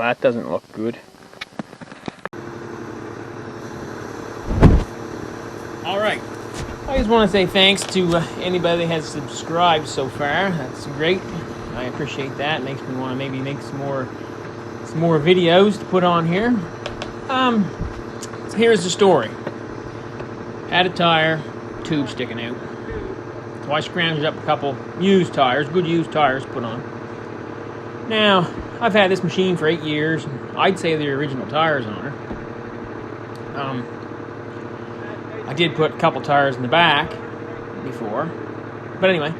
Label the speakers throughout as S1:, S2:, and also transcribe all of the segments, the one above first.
S1: that doesn't look good. Alright, I just want to say thanks to anybody that has subscribed so far. That's great. I appreciate that. It makes me want to maybe make some more videos to put on here. So here's the story. Had a tire, tube sticking out. So I scrounged up a couple used tires, good used tires to put on. Now, I've had this machine for 8 years. I'd say the original tires on her. I did put a couple tires in the back before. But anyway,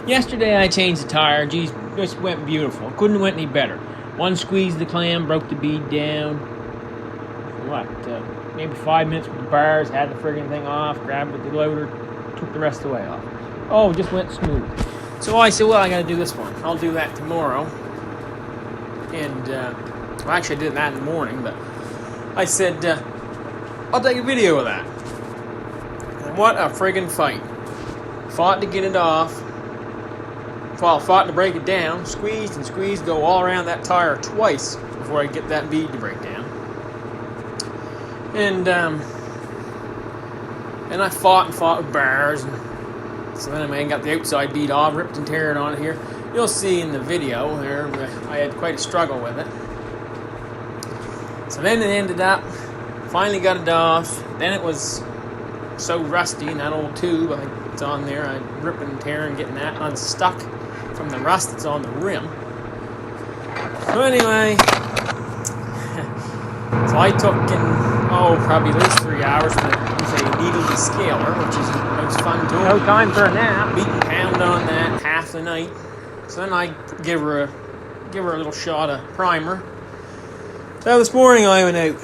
S1: yesterday I changed the tire. Geez, just went beautiful. Couldn't have went any better. One squeezed the clam, broke the bead down. What, maybe 5 minutes with the bars, had the friggin' thing off, grabbed with the loader, took the rest of the way off. Oh, it just went smooth. So I said, well, I gotta do this one. I'll do that tomorrow. And, well, actually I did that in the morning, but I said, I'll take a video of that. And what a friggin' fight. Fought to get it off. Well, fought to break it down. Squeezed and squeezed, go all around that tire twice before I get that bead to break down. And I fought with bars. And so then I got the outside bead off, ripped and tearing on it here. You'll see in the video there, I had quite a struggle with it. So then it ended up, finally got it off. Then it was so rusty in that old tube, it's on there. I ripping and tearing, getting that unstuck from the rust that's on the rim. So anyway, so I took probably at least 3 hours with a needle descaler, which is most fun tool.
S2: No time for a nap.
S1: Beat and pound on that half the night. So then I give her a little shot of primer. So this morning I went out,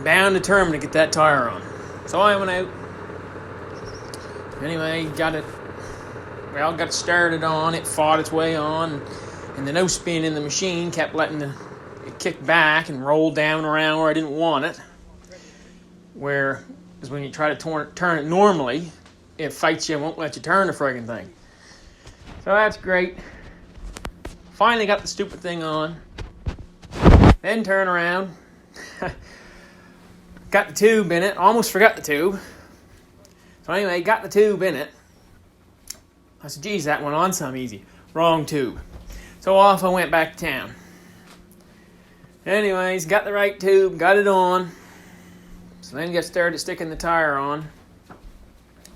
S1: bound determined to get that tire on. So I went out. Anyway, got it started on. It fought its way on, and the no spin in the machine kept letting it kick back and roll down around where I didn't want it. Because when you try to turn it normally, it fights you and won't let you turn the friggin' thing. So that's great. Finally got the stupid thing on. Then turn around. Got the tube in it. Almost forgot the tube. So anyway, got the tube in it. I said, geez, that went on some easy. Wrong tube. So off I went back to town. Anyways, got the right tube, got it on. So then got started sticking the tire on.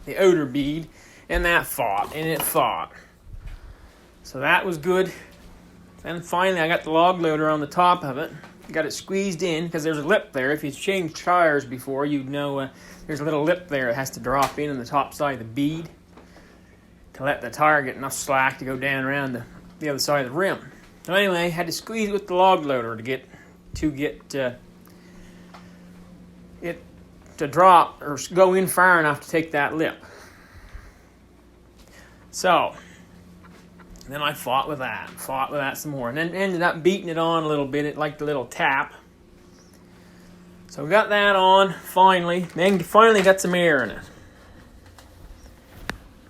S1: The outer bead. And that fought. And it fought. So that was good. Then finally I got the log loader on the top of it. Got it squeezed in, because there's a lip there. If you've changed tires before, you'd know there's a little lip there that has to drop in on the top side of the bead to let the tire get enough slack to go down around the other side of the rim. So anyway, had to squeeze with the log loader to get it to drop or go in far enough to take that lip. So then I fought with that some more, and then ended up beating it on a little bit. It liked the little tap. So we got that on finally. Then finally got some air in it.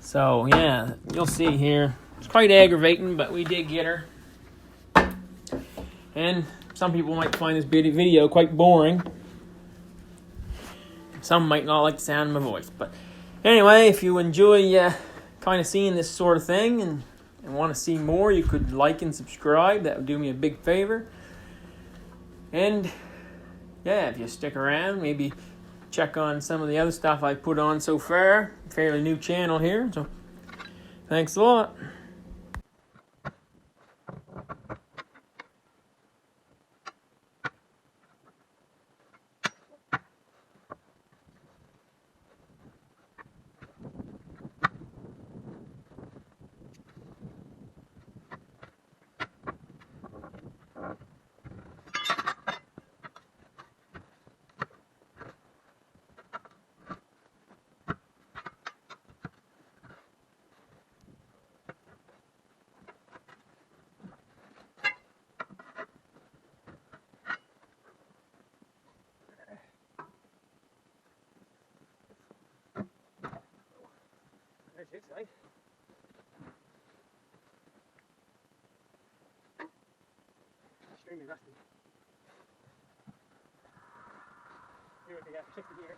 S1: So yeah, you'll see here. It's quite aggravating, but we did get her. And some people might find this video quite boring. Some might not like the sound of my voice. But anyway, if you enjoy kind of seeing this sort of thing and want to see more, you could like and subscribe. That would do me a big favor. And yeah, if you stick around, maybe check on some of the other stuff I put on so far. Fairly new channel here, so thanks a lot. That's exciting.
S2: pretty rusty. Here we got 60 here.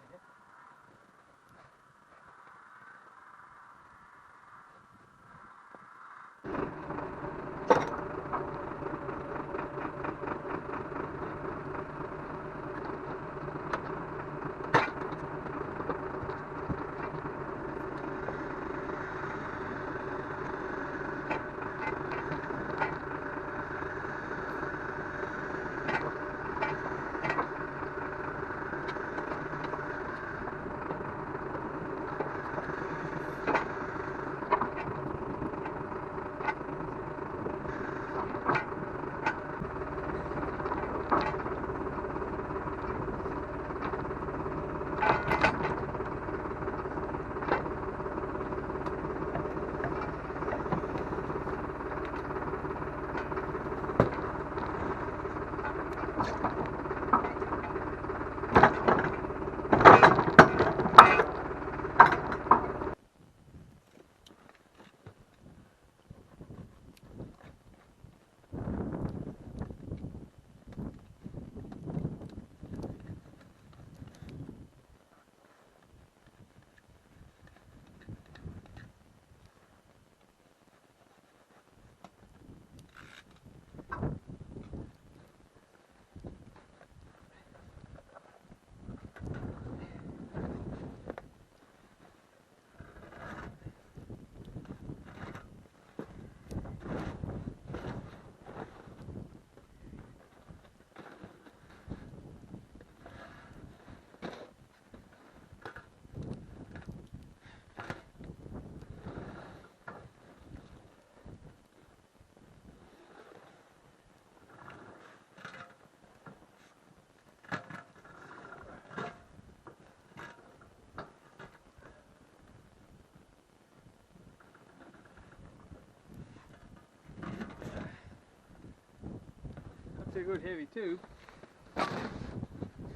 S2: That's a good heavy tube.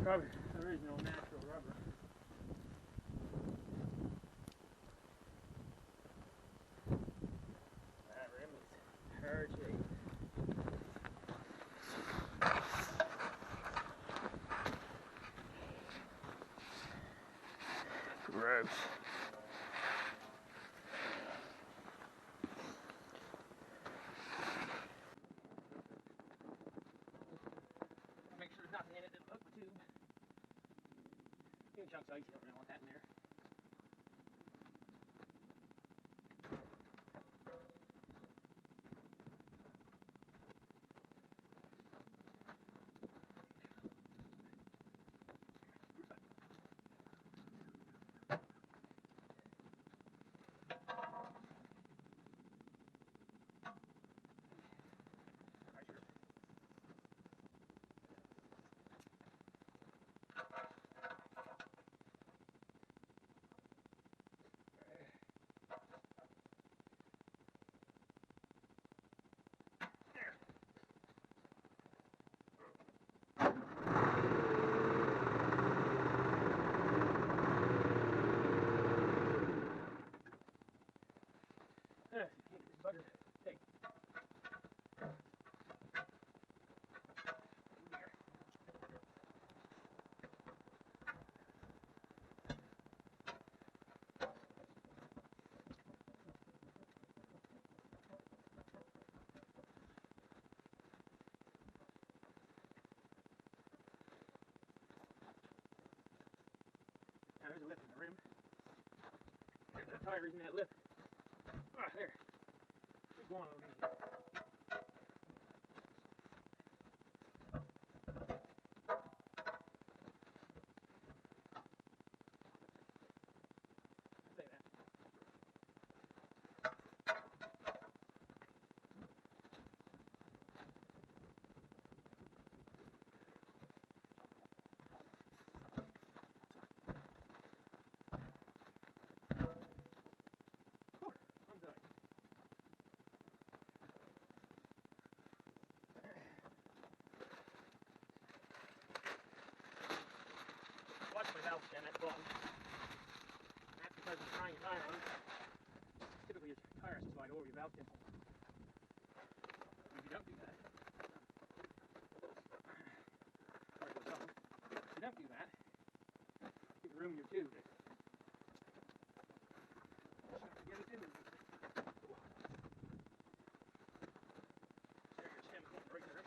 S2: Probably original natural rubber. That rim is hard shape. Gross. Make sure there's nothing in it that'll hook the tube. Few chunks of ice, you don't really want that in there. Now there's a lip in the rim. There's the tires in that lip. Ah, there. There's one over here. Say that. I'm done. Watch my valve stand at the bottom. That's because I'm trying your tire on. Typically your tire has to slide over your valve temple. If you don't do that, don't do that. Give room in your tube. Get it in there. There your stem going right there.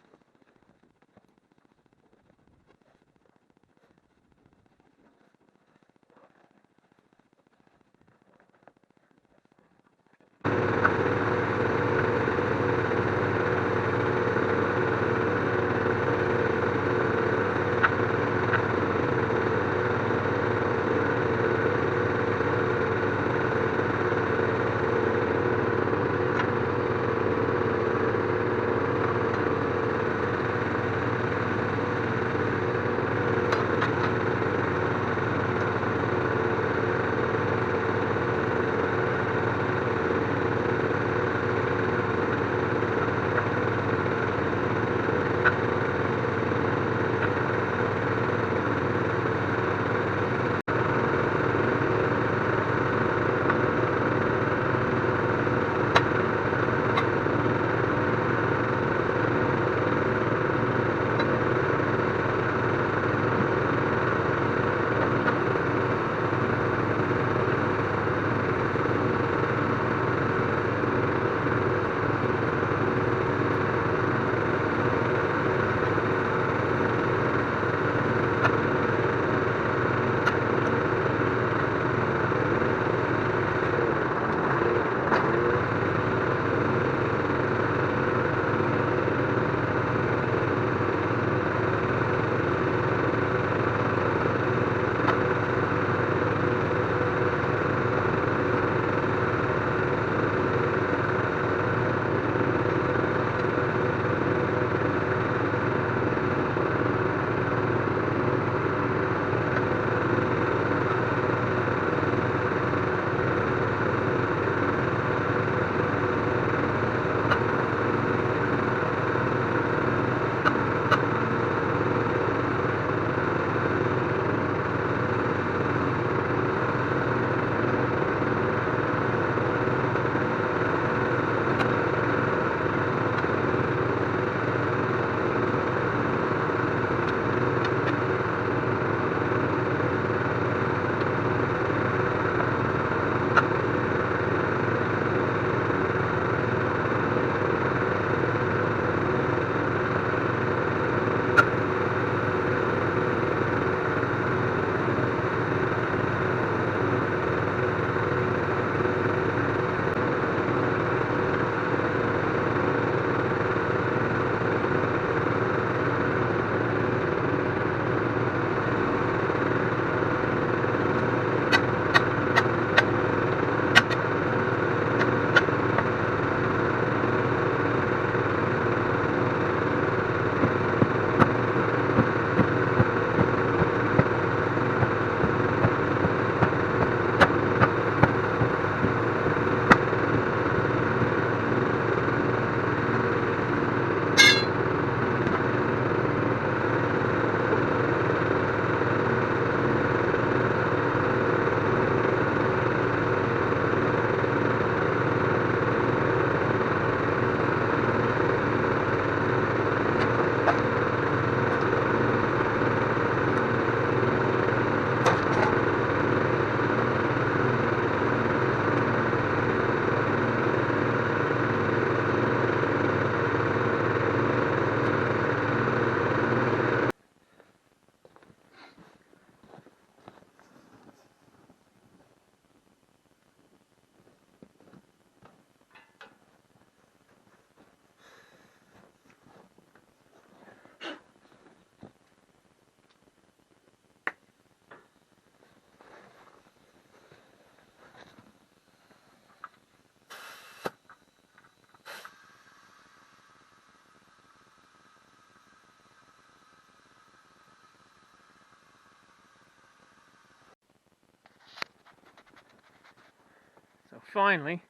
S1: So finally,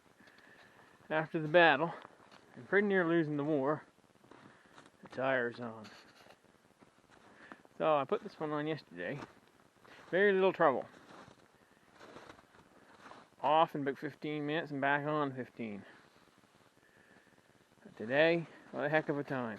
S1: after the battle, and pretty near losing the war, the tire's on. So I put this one on yesterday. Very little trouble. Off in about 15 minutes and back on 15. But today, what a heck of a time.